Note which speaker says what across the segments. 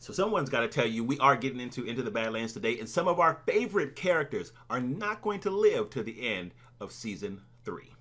Speaker 1: So someone's got to tell you we are getting into the Badlands today, and some of our favorite characters are not going to live to the end of season 3.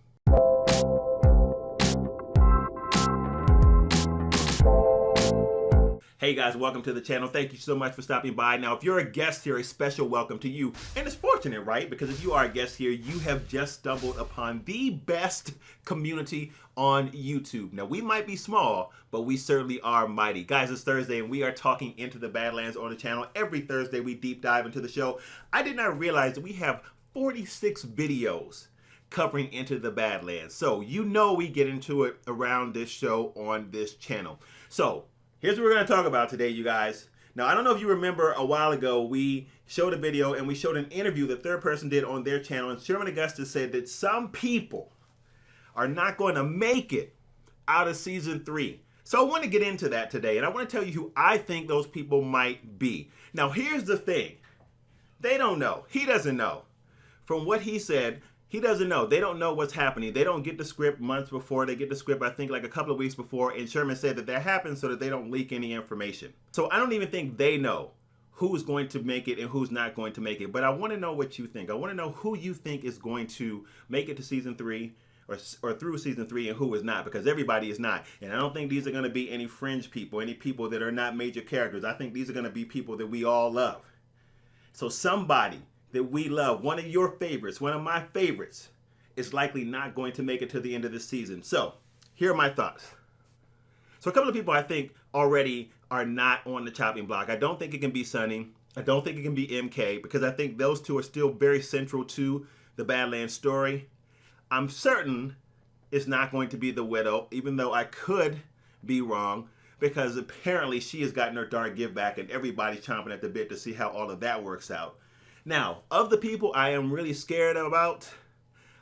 Speaker 1: Hey guys, welcome to the channel. Thank you so much for stopping by. Now, if you're a guest here, a special welcome to you. And it's fortunate, right? Because if you are a guest here, you have just stumbled upon the best community on YouTube. Now, we might be small, but we certainly are mighty. Guys, it's Thursday, and we are talking Into the Badlands on the channel. Every Thursday, we deep dive into the show. I did not realize that we have 46 videos covering Into the Badlands. So, you know we get into it around this show on this channel. So, here's what we're going to talk about today, you guys. Now, I don't know if you remember a while ago, we showed a video and we showed an interview the third person did on their channel, and Sherman Augustus said that some people are not going to make it out of season 3. So I want to get into that today, and I want to tell you who I think those people might be. Now, here's the thing. They don't know. He doesn't know. From what he said, he doesn't know. They don't know what's happening. They don't get the script months before. They get the script, I think, like a couple of weeks before. And Sherman said that happens so that they don't leak any information. So I don't even think they know who's going to make it and who's not going to make it. But I want to know what you think. I want to know who you think is going to make it to season 3 or through season 3 and who is not. Because everybody is not. And I don't think these are going to be any fringe people, any people that are not major characters. I think these are going to be people that we all love. So somebody that we love, one of your favorites, one of my favorites, is likely not going to make it to the end of this season. So, here are my thoughts. So, a couple of people I think already are not on the chopping block. I don't think it can be Sunny. I don't think it can be MK, because I think those two are still very central to the Badlands story. I'm certain it's not going to be the Widow, even though I could be wrong, because apparently she has gotten her dark give back and everybody's chomping at the bit to see how all of that works out. Now, of the people I am really scared about,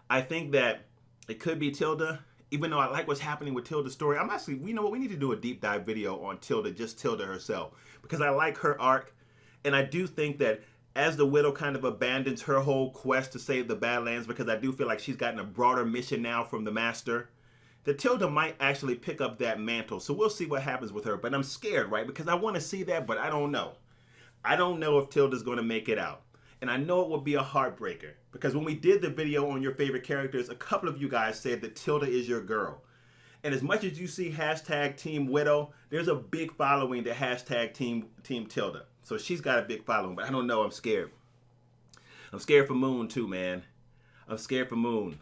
Speaker 1: I think that it could be Tilda. Even though I like what's happening with Tilda's story, I'm actually, you know what, we need to do a deep dive video on Tilda, just Tilda herself, because I like her arc. And I do think that as the Widow kind of abandons her whole quest to save the Badlands, because I do feel like she's gotten a broader mission now from the Master, that Tilda might actually pick up that mantle. So we'll see what happens with her. But I'm scared, right? Because I want to see that, but I don't know. I don't know if Tilda's going to make it out. And I know it will be a heartbreaker, because when we did the video on your favorite characters, a couple of you guys said that Tilda is your girl. And as much as you see hashtag Team Widow, there's a big following that hashtag Team Tilda. So she's got a big following, but I don't know. I'm scared. I'm scared for Moon too, man. I'm scared for Moon.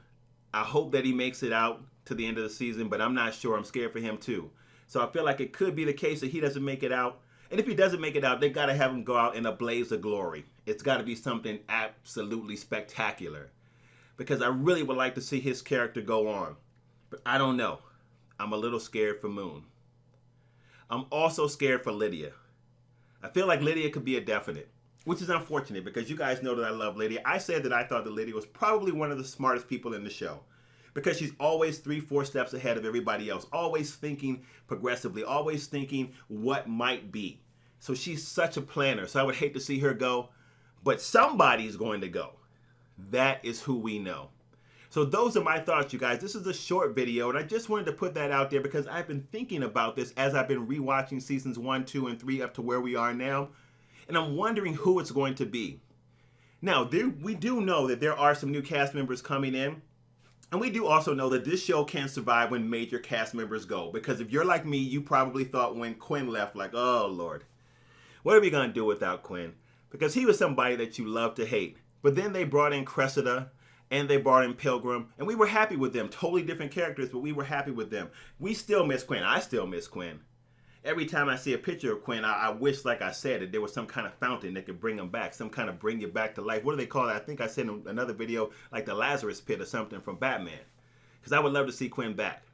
Speaker 1: I hope that he makes it out to the end of the season, but I'm not sure. I'm scared for him too. So I feel like it could be the case that he doesn't make it out. And if he doesn't make it out, they got to have him go out in a blaze of glory. It's got to be something absolutely spectacular, because I really would like to see his character go on. But I don't know. I'm a little scared for Moon. I'm also scared for Lydia. I feel like Lydia could be a definite, which is unfortunate, because you guys know that I love Lydia. I said that I thought that Lydia was probably one of the smartest people in the show, because she's always 3-4 steps ahead of everybody else, always thinking progressively, always thinking what might be. So she's such a planner. So I would hate to see her go, but somebody's going to go. That is who we know. So those are my thoughts, you guys. This is a short video, and I just wanted to put that out there because I've been thinking about this as I've been rewatching seasons 1, 2, and 3 up to where we are now, and I'm wondering who it's going to be. Now, we do know that there are some new cast members coming in, and we do also know that this show can survive when major cast members go, because if you're like me, you probably thought when Quinn left, like, oh, Lord, what are we going to do without Quinn? Because he was somebody that you love to hate. But then they brought in Cressida, and they brought in Pilgrim, and we were happy with them. Totally different characters, but we were happy with them. We still miss Quinn. I still miss Quinn. Every time I see a picture of Quinn, I wish, like I said, that there was some kind of fountain that could bring him back, some kind of bring you back to life. What do they call it? I think I said in another video, like the Lazarus Pit or something from Batman. Because I would love to see Quinn back.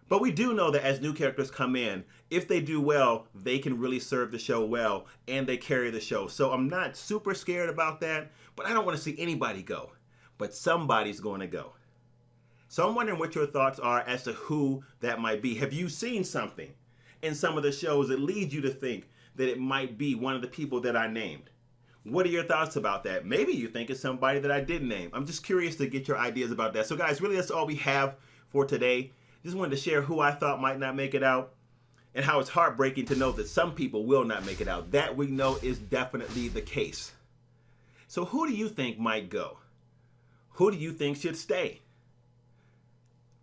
Speaker 1: But we do know that as new characters come in, if they do well, they can really serve the show well, and they carry the show. So I'm not super scared about that, but I don't want to see anybody go. But somebody's going to go. So I'm wondering what your thoughts are as to who that might be. Have you seen something in some of the shows that lead you to think that it might be one of the people that I named? What are your thoughts about that? Maybe you think it's somebody that I didn't name. I'm just curious to get your ideas about that. So guys, really that's all we have for today. Just wanted to share who I thought might not make it out. and how it's heartbreaking to know that some people will not make it out. That we know is definitely the case. So who do you think might go? Who do you think should stay?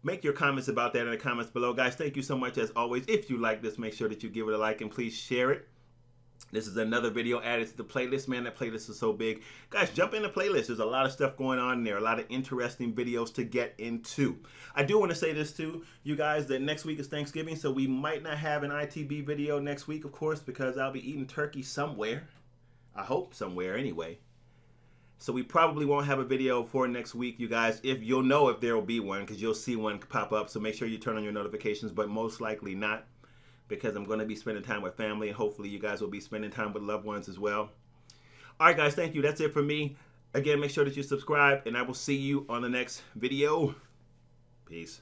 Speaker 1: Make your comments about that in the comments below. Guys, thank you so much as always. If you like this, make sure that you give it a like and please share it. This is another video added to the playlist. Man, that playlist is so big. Guys, jump in the playlist. There's a lot of stuff going on in there. A lot of interesting videos to get into. I do want to say this too, you guys, that next week is Thanksgiving, so we might not have an ITB video next week, of course, because I'll be eating turkey somewhere. I hope somewhere anyway. So we probably won't have a video for next week, you guys. If you'll know if there will be one, because you'll see one pop up. So make sure you turn on your notifications, but most likely not, because I'm going to be spending time with family, and hopefully you guys will be spending time with loved ones as well. All right, guys, thank you. That's it for me. Again, make sure that you subscribe, and I will see you on the next video. Peace.